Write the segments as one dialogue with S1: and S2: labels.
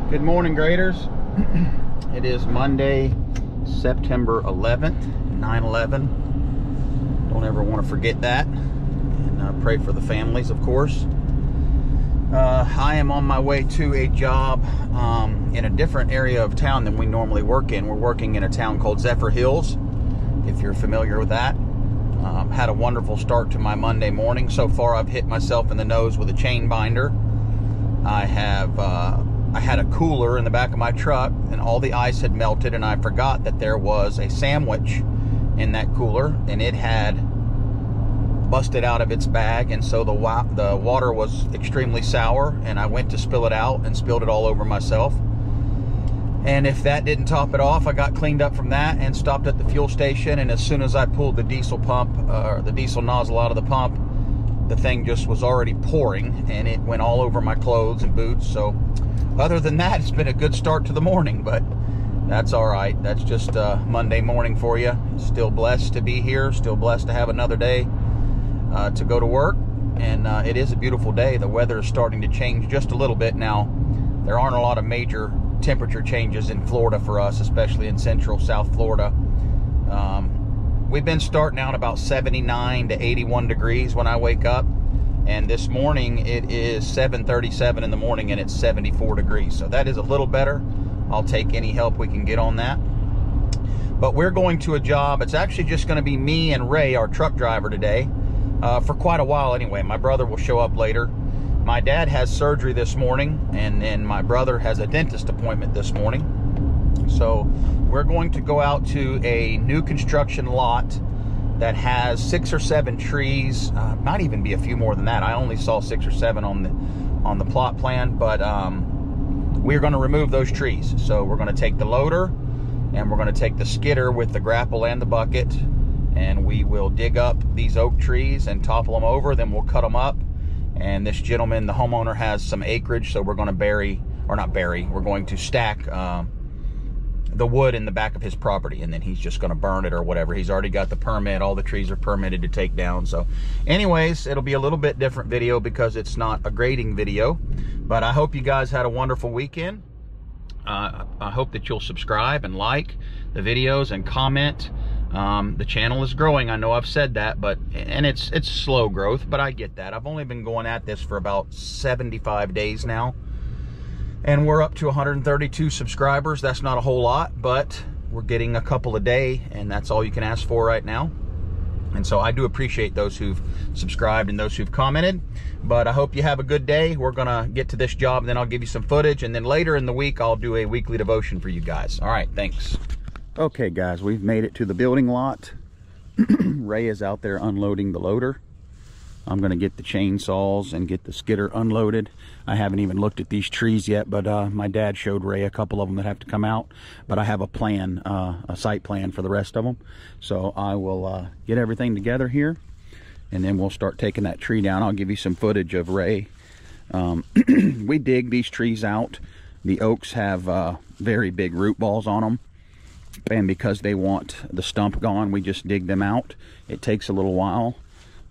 S1: Good morning, graders. It is Monday, September 11th, 9/11. Don't ever want to forget that. And pray for the families, of course. I am on my way to a job in a different area of town than we normally work in. We're working in a town called Zephyrhills, if you're familiar with that. Had a wonderful start to my Monday morning. So far, I've hit myself in the nose with a chain binder. I had a cooler in the back of my truck, and all the ice had melted, and I forgot that there was a sandwich in that cooler, and it had busted out of its bag, and so the water was extremely sour, and I went to spill it out and spilled it all over myself. And if that didn't top it off, I got cleaned up from that and stopped at the fuel station, and as soon as I pulled the diesel pump, or the diesel nozzle out of the pump, the thing just was already pouring, and it went all over my clothes and boots. So other than that, it's been a good start to the morning, but that's all right. That's just Monday morning for you. Still blessed to be here, still blessed to have another day to go to work, and it is a beautiful day. The weather is starting to change just a little bit now. There aren't a lot of major temperature changes in Florida for us, especially in central South Florida. We've been starting out about 79 to 81 degrees when I wake up, and this morning it is 7:37 in the morning and it's 74 degrees, so that is a little better. I'll take any help we can get on that. But we're going to a job. It's actually just going to be me and Ray, our truck driver, today, for quite a while anyway. My brother will show up later. My dad has surgery this morning, and then my brother has a dentist appointment this morning. So we're going to go out to a new construction lot that has 6 or 7 trees. Might even be a few more than that. I only saw 6 or 7 on the plot plan, but we're going to remove those trees. So we're going to take the loader, and we're going to take the skidder with the grapple and the bucket, and we will dig up these oak trees and topple them over. Then we'll cut them up. And this gentleman, the homeowner, has some acreage, so we're going to we're going to stack the wood in the back of his property, and then he's just going to burn it or whatever. He's already got the permit. All the trees are permitted to take down. So anyways, it'll be a little bit different video because it's not a grading video, but I hope you guys had a wonderful weekend. I hope that you'll subscribe and like the videos and comment. The channel is growing. I know I've said that, and it's slow growth, but I get that. I've only been going at this for about 75 days now, and we're up to 132 subscribers. That's not a whole lot, but we're getting a couple a day, and that's all you can ask for right now. And so I do appreciate those who've subscribed and those who've commented. But I hope you have a good day. We're gonna get to this job, and then I'll give you some footage, and then later in the week I'll do a weekly devotion for you guys. All right, thanks. Okay guys, we've made it to the building lot. Ray is out there unloading the loader. I'm gonna get the chainsaws and get the skidder unloaded. I haven't even looked at these trees yet, but my dad showed Ray a couple of them that have to come out. But I have a plan, a site plan for the rest of them. So I will get everything together here, and then we'll start taking that tree down. I'll give you some footage of Ray. We dig these trees out. The oaks have very big root balls on them, and because they want the stump gone, we just dig them out. It takes a little while,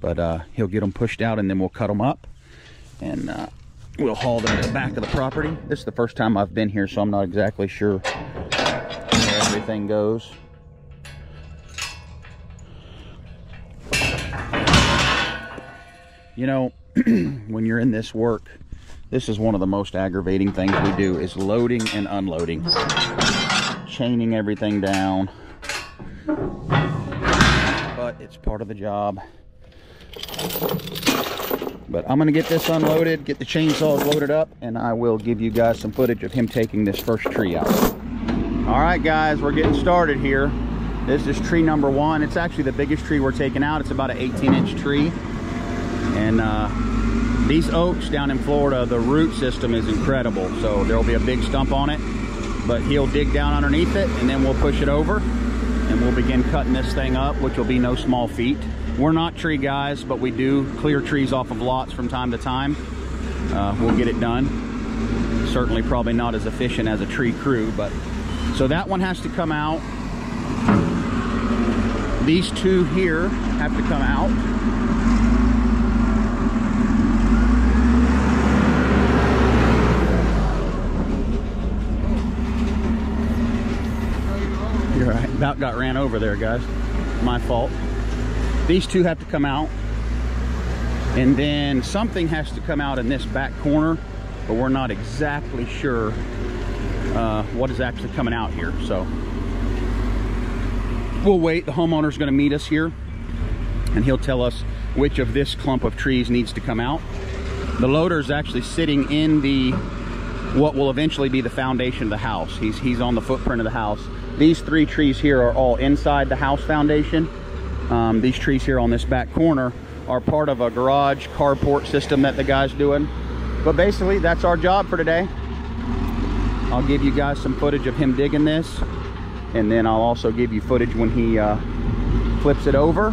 S1: but he'll get them pushed out, and then we'll cut them up, and we'll haul them to the back of the property. This is the first time I've been here, so I'm not exactly sure where everything goes. You know, when you're in this work, this is one of the most aggravating things we do, is loading and unloading. Chaining everything down. But it's part of the job. But I'm going to get this unloaded, get the chainsaws loaded up, and I will give you guys some footage of him taking this first tree out. All right, guys, we're getting started here. This is tree number 1. It's actually the biggest tree we're taking out. It's about an 18-inch tree. And these oaks down in Florida, the root system is incredible. So there will be a big stump on it, but he'll dig down underneath it, and then we'll push it over, and we'll begin cutting this thing up, which will be no small feat. We're not tree guys, but we do clear trees off of lots from time to time. We'll get it done. Certainly probably not as efficient as a tree crew, but so that one has to come out. These two here have to come out. About got ran over there, guys. My fault. These two have to come out. And then something has to come out in this back corner, but we're not exactly sure what is actually coming out here. So we'll wait. The homeowner's going to meet us here, and he'll tell us which of this clump of trees needs to come out. The loader is actually sitting in the what will eventually be the foundation of the house. He's on the footprint of the house. These three trees here are all inside the house foundation. These trees here on this back corner are part of a garage carport system that the guy's doing. But basically, that's our job for today. I'll give you guys some footage of him digging this, and then I'll also give you footage when he flips it over.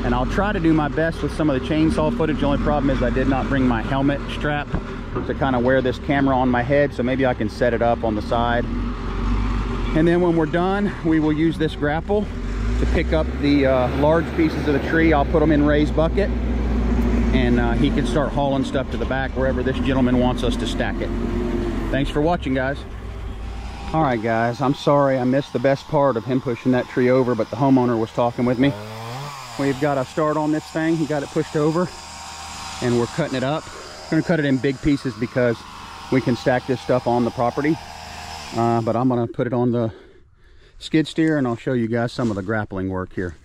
S1: And I'll try to do my best with some of the chainsaw footage. The only problem is I did not bring my helmet strap to kind of wear this camera on my head, so maybe I can set it up on the side. And then when we're done, we will use this grapple to pick up the large pieces of the tree. I'll put them in Ray's bucket, and he can start hauling stuff to the back wherever this gentleman wants us to stack it. Thanks for watching, guys. All right, guys, I'm sorry I missed the best part of him pushing that tree over, but the homeowner was talking with me. We've got a start on this thing. He got it pushed over, and we're cutting it up. We're gonna cut it in big pieces because we can stack this stuff on the property. But I'm gonna put it on the skid steer, and I'll show you guys some of the grappling work here.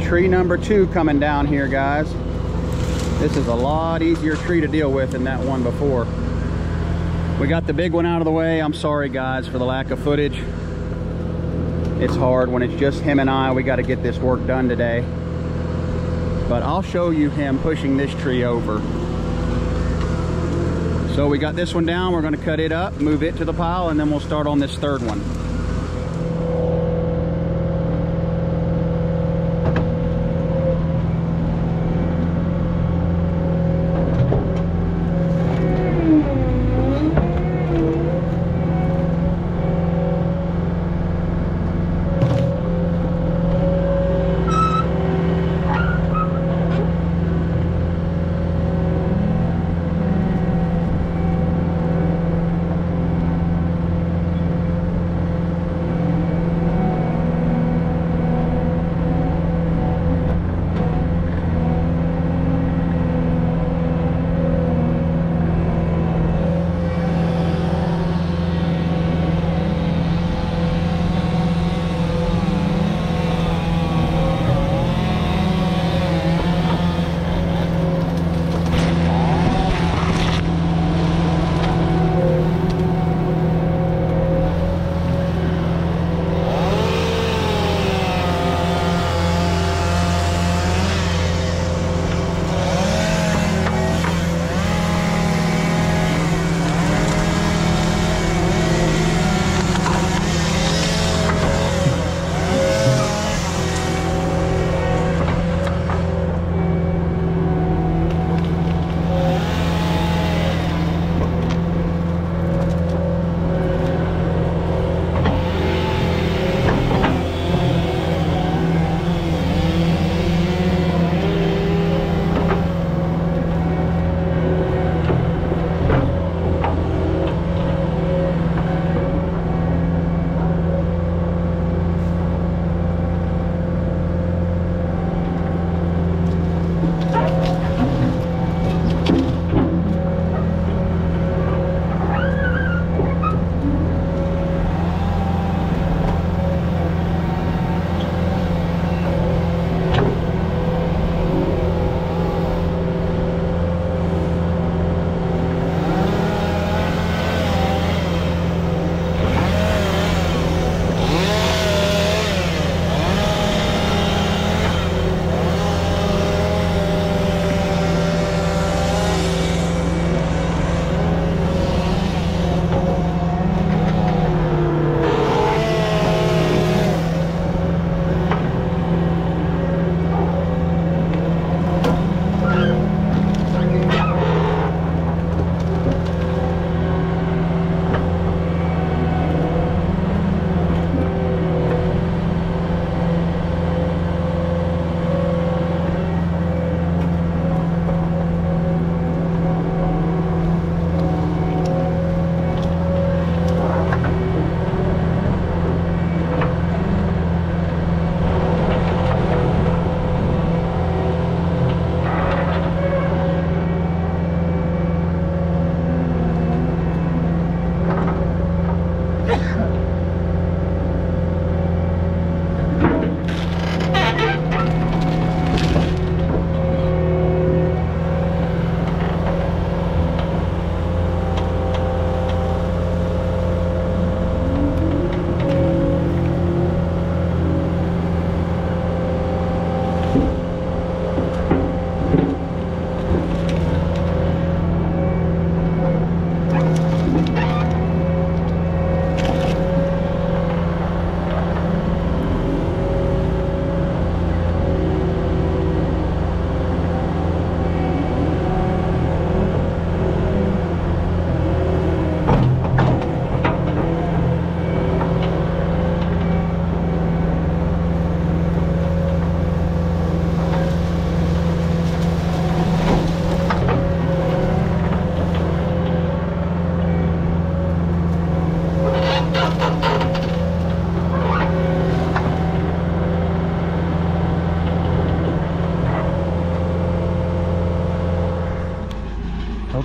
S1: tree number 2 coming down here, guys. This is a lot easier tree to deal with than that one before. We got the big one out of the way. I'm sorry, guys, for the lack of footage. It's hard when it's just him and I. We got to get this work done today. But I'll show you him pushing this tree over. So we got this one down. We're going to cut it up, move it to the pile, and then we'll start on this third one.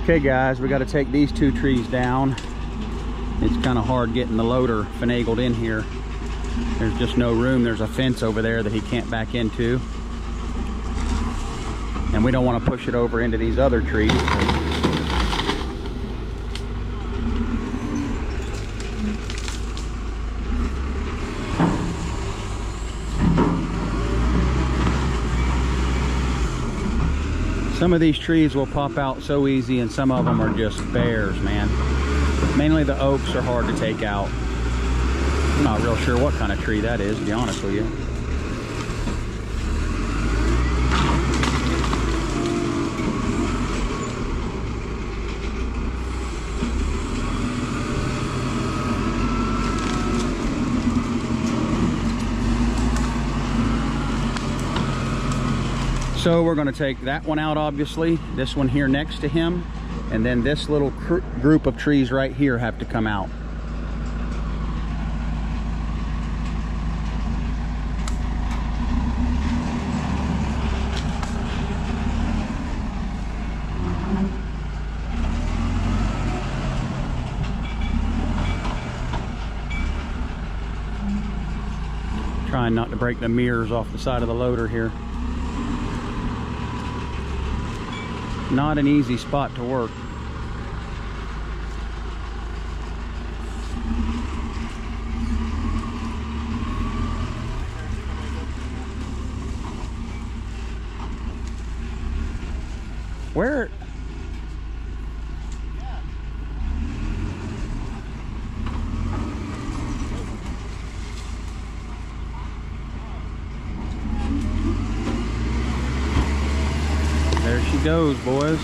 S1: Okay guys, we got to take these two trees down. It's kind of hard getting the loader finagled in here. There's just no room. There's a fence over there that he can't back into. and we don't want to push it over into these other trees. Some of these trees will pop out so easy, and some of them are just bears, man. Mainly the oaks are hard to take out. I'm not real sure what kind of tree that is, to be honest with you. So we're going to take that one out, obviously, this one here next to him, and then this little group of trees right here have to come out. Trying not to break the mirrors off the side of the loader here. Not an easy spot to work. Where? There she goes, boys.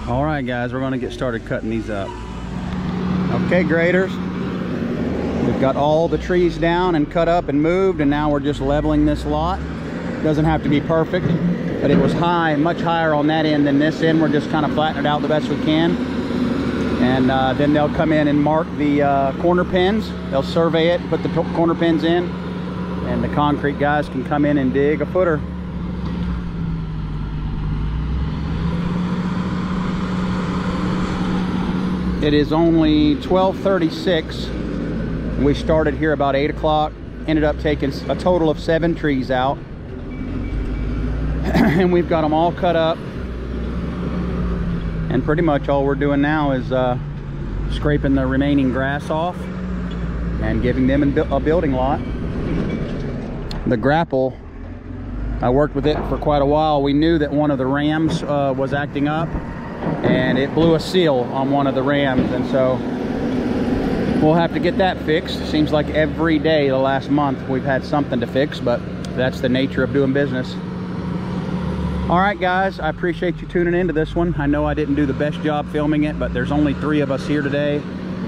S1: All right, guys, we're going to get started cutting these up. Okay, graders, we've got all the trees down and cut up and moved, and now we're just leveling this lot. Doesn't have to be perfect, but it was high, much higher on that end than this end. We're just kind of flattening it out the best we can, and then they'll come in and mark the corner pins. They'll survey it, put the corner pins in, and the concrete guys can come in and dig a footer. It is only 12:36. We started here about 8 o'clock. Ended up taking a total of 7 trees out. And we've got them all cut up. And pretty much all we're doing now is scraping the remaining grass off and giving them a building lot. The grapple, I worked with it for quite a while. We knew that one of the rams was acting up, and it blew a seal on one of the rams, and so we'll have to get that fixed. Seems like every day the last month we've had something to fix, but that's the nature of doing business. All right, guys, I appreciate you tuning into this one. I know I didn't do the best job filming it, but there's only 3 of us here today,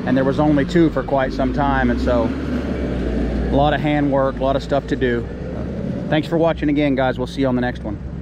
S1: and there was only 2 for quite some time, and so a lot of handwork, a lot of stuff to do. Thanks for watching again, guys. We'll see you on the next one.